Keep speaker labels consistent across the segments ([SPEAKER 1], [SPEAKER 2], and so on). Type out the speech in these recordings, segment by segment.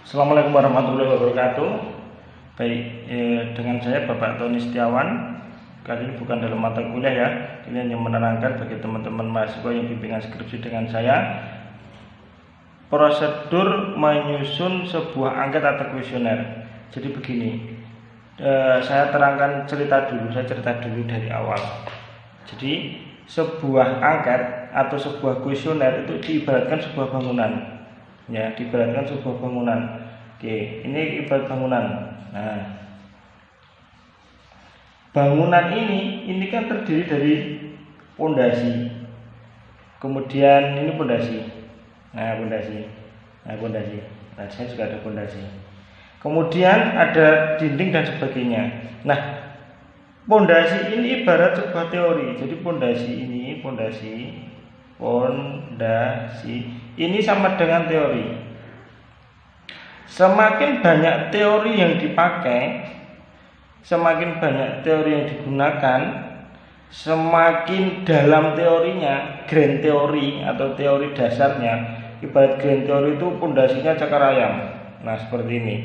[SPEAKER 1] Assalamualaikum warahmatullahi wabarakatuh. Baik, dengan saya Bapak Tony Setiawan. Kali ini bukan dalam mata kuliah ya. Ini hanya menerangkan bagi teman-teman mahasiswa yang bimbingan skripsi dengan saya prosedur menyusun sebuah angket atau kuesioner. Jadi begini, saya terangkan cerita dulu dari awal. Jadi sebuah angket atau sebuah kuesioner itu diibaratkan sebuah bangunan. Ya, diibaratkan sebuah bangunan. Oke, ini ibarat bangunan. Nah, bangunan ini kan terdiri dari pondasi. Kemudian ini pondasi. Pondasi. Nah, saya juga ada pondasi. Kemudian ada dinding dan sebagainya. Nah, pondasi ini ibarat sebuah teori. Jadi pondasi ini sama dengan teori. Semakin banyak teori yang dipakai, semakin banyak teori yang digunakan, semakin dalam teorinya, grand teori atau teori dasarnya. Ibarat grand teori itu pondasinya cakar ayam. Nah, seperti ini.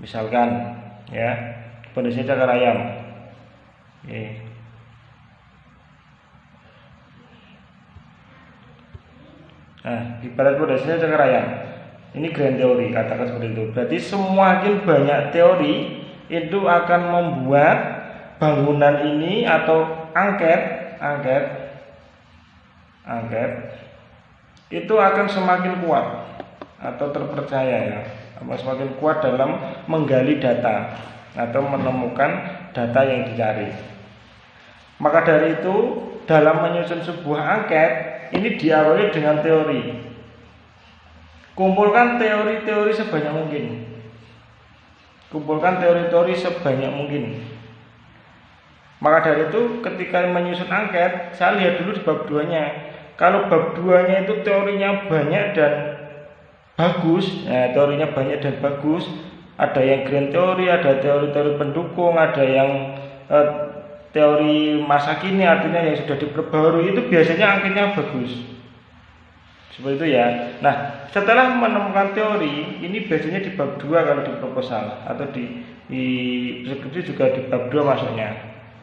[SPEAKER 1] Misalkan ya, pondasinya cakar ayam. Oke. Nah, ibarat pondasinya cakar ayam. Ini grand teori, katakan seperti itu. Berarti semakin banyak teori itu akan membuat bangunan ini atau angket itu akan semakin kuat atau terpercaya ya. Semakin kuat dalam menggali data atau menemukan data yang dicari. Maka dari itu, dalam menyusun sebuah angket ini diawali dengan teori. Kumpulkan teori-teori sebanyak mungkin. Maka dari itu, ketika menyusun angket, saya lihat dulu di bab 2-nya. Kalau bab 2-nya itu teorinya banyak dan bagus, ada yang grand teori, ada teori-teori pendukung, ada yang teori masa kini, artinya yang sudah diperbarui, itu biasanya angketnya bagus. Seperti itu ya. Nah, setelah menemukan teori, ini biasanya di bab 2 kalau di proposal, atau di skripsi juga di bab 2 masuknya.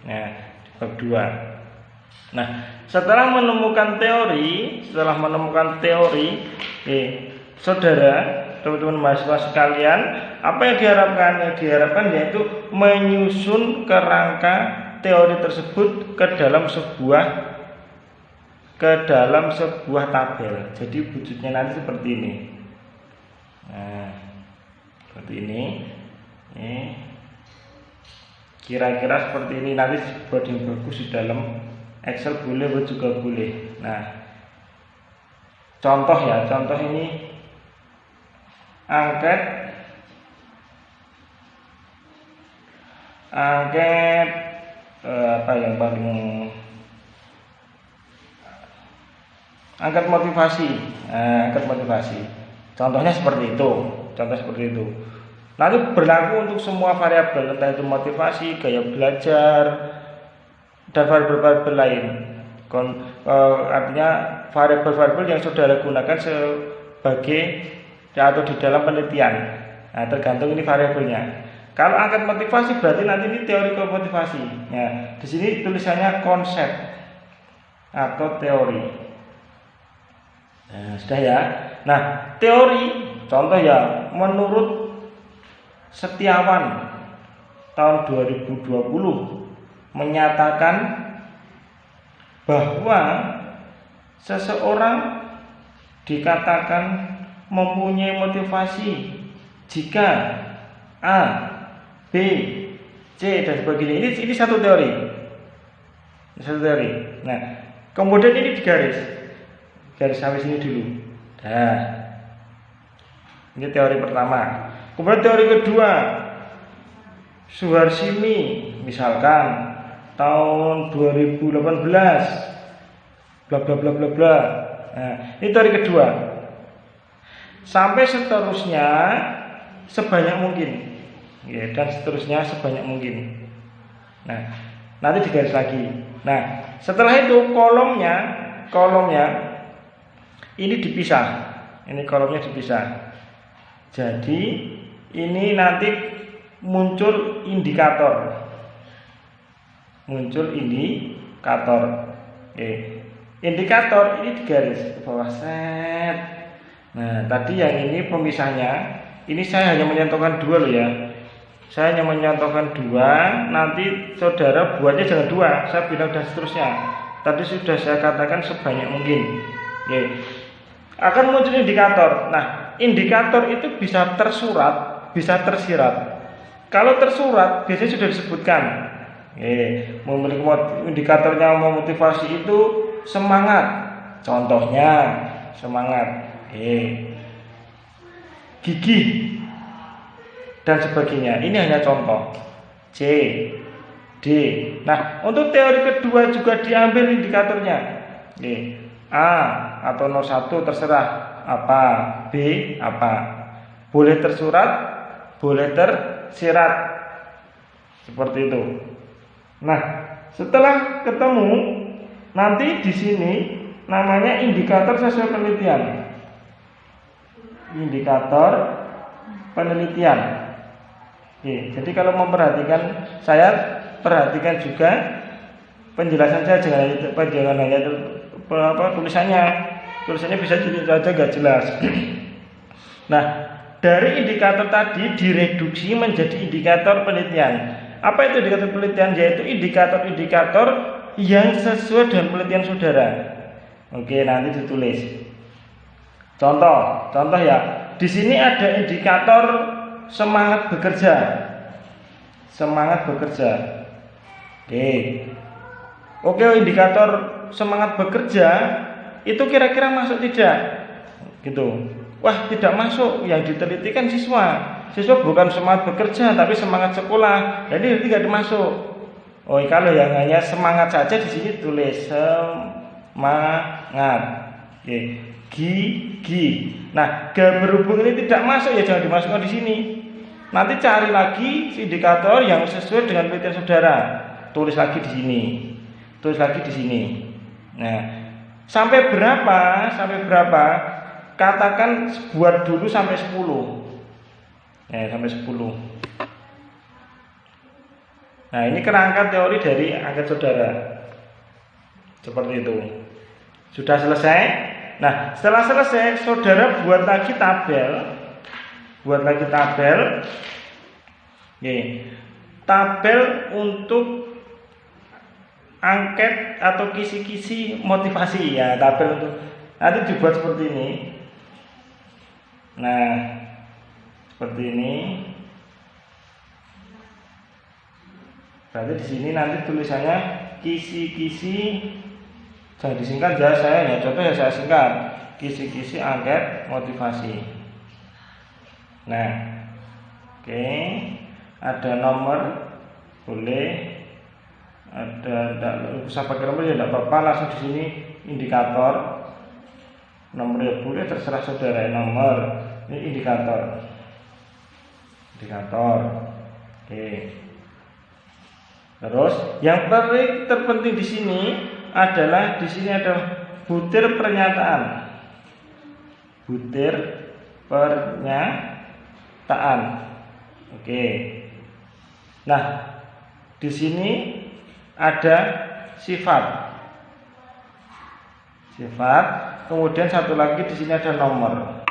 [SPEAKER 1] Nah, di bab 2. Nah, setelah menemukan teori, saudara, teman-teman mahasiswa sekalian, apa yang diharapkan? Yang diharapkan yaitu menyusun kerangka teori tersebut ke dalam sebuah tabel. Jadi wujudnya nanti seperti ini. Nah, seperti ini. Kira-kira seperti ini. Nanti buat yang bagus di dalam Excel boleh, Word juga boleh. Nah, contoh ini angket apa yang paling angkat motivasi. Contohnya seperti itu. Nanti berlaku untuk semua variabel, entah itu motivasi, gaya belajar, dan variabel-variabel lain. Artinya variabel-variabel yang saudara gunakan sebagai atau di dalam penelitian. Nah, tergantung ini variabelnya. Kalau angkat motivasi berarti nanti ini teori motivasi. Nah, di sini tulisannya konsep atau teori. Nah, sudah ya. Nah, teori contoh ya, menurut Setiawan tahun 2020 menyatakan bahwa seseorang dikatakan mempunyai motivasi jika A, B, C dan sebagainya. Ini satu teori. Nah, kemudian ini garis sampai sini dulu. Nah, ini teori pertama. Kemudian teori kedua, Suharsini misalkan tahun 2018 bla bla bla bla bla. Nah, ini teori kedua. Sampai seterusnya sebanyak mungkin. Ya, dan seterusnya sebanyak mungkin. Nah, nanti digaris lagi. Nah, setelah itu kolomnya ini dipisah. Ini kolomnya dipisah. Jadi ini nanti muncul indikator. Muncul indikator. Oke. Indikator ini digaris ke bawah set. Nah, tadi yang ini pemisahnya. Ini saya hanya menyentuhkan 2 loh ya. Saya hanya mencontohkan 2, nanti saudara buatnya jangan 2, saya bilang dan seterusnya. Tadi sudah saya katakan sebanyak mungkin. Oke. Akan muncul indikator. Nah, indikator itu bisa tersurat, bisa tersirat. Kalau tersurat biasanya sudah disebutkan. Indikatornya memotivasi itu semangat. Contohnya semangat. Gigih dan sebagainya. Ini hanya contoh. C, D. Nah, untuk teori kedua juga diambil indikatornya. A atau 01 terserah apa, B apa. Boleh tersurat, boleh tersirat. Seperti itu. Nah, setelah ketemu nanti di sini namanya indikator sesuai penelitian. Indikator penelitian. Jadi kalau memperhatikan, saya perhatikan juga penjelasan saya, jangan hanya tulisannya. Tulisannya bisa jadi aja gak jelas. Nah, dari indikator tadi direduksi menjadi indikator penelitian. Apa itu indikator penelitian? Yaitu indikator-indikator yang sesuai dengan penelitian saudara. Oke, nanti ditulis. Contoh ya. Di sini ada indikator semangat bekerja. Semangat bekerja. Oke, indikator semangat bekerja itu kira-kira masuk tidak? Gitu. Wah, tidak masuk. Yang diteliti kan siswa. Siswa bukan semangat bekerja tapi semangat sekolah. Jadi tidak dimasuk. Oh, kalau yang hanya semangat saja di sini tulis semangat. Gigi. Nah, berhubung ini tidak masuk ya jangan dimasukkan di sini. Nanti cari lagi indikator yang sesuai dengan penelitian saudara. Tulis lagi di sini. Tulis lagi di sini. Nah, sampai berapa? Katakan buat dulu sampai 10. Sampai 10. Nah, ini kerangka teori dari angkat saudara. Seperti itu. Sudah selesai? Nah, setelah selesai, saudara buat lagi tabel. Tabel untuk angket atau kisi-kisi motivasi ya. Tabel untuk nanti dibuat seperti ini. Nah, seperti ini. Berarti di sini nanti tulisannya kisi-kisi. Jangan disingkat ya, saya singkat. Kisi-kisi angket motivasi. Nah, oke. Ada nomor, boleh. Tidak usah pakai nomor ya, tidak apa-apa. Langsung di sini indikator. Nomornya boleh, terserah saudara. Nomor. Ini indikator. Oke. Terus, yang terpenting di sini adalah ada butir pernyataan. Oke. Nah, di sini ada sifat. Kemudian satu lagi di sini ada nomor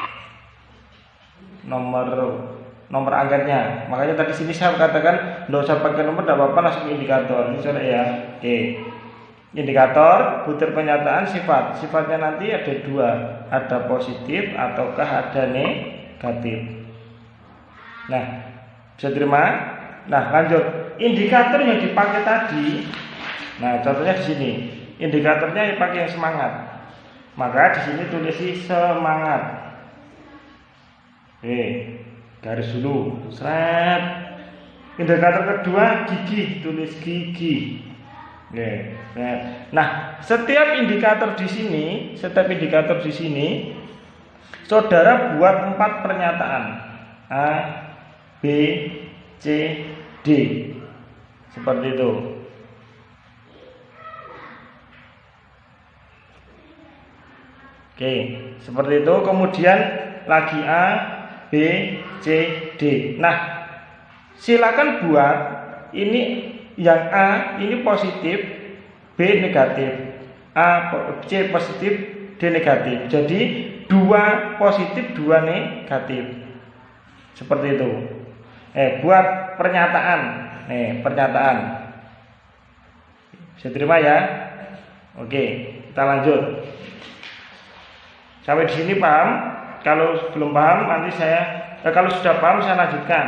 [SPEAKER 1] angkatnya. Makanya tadi sini saya katakan tidak usah pakai nomor, tidak apa-apa, langsung indikator. Ini sudah ya. Oke. Indikator, butir pernyataan, sifat. Sifatnya nanti ada 2, ada positif ataukah ada negatif. Nah, bisa terima? Nah, lanjut. Indikator yang dipakai tadi. Nah, contohnya di sini. Indikatornya dipakai yang semangat. Maka di sini tulisi semangat. Garis dulu. Seret. Indikator kedua gigi, tulis gigi. Nah, setiap indikator di sini, saudara buat 4 pernyataan. A, B, C, D. Seperti itu. Oke, seperti itu. Kemudian lagi A, B, C, D. Nah, silakan buat ini yang A ini positif, B negatif, C positif, D negatif. Jadi 2 positif, 2 negatif. Seperti itu. Buat pernyataan. Pernyataan. Bisa terima ya? Oke, kita lanjut. Sampai di sini paham? Kalau belum paham nanti kalau sudah paham saya lanjutkan.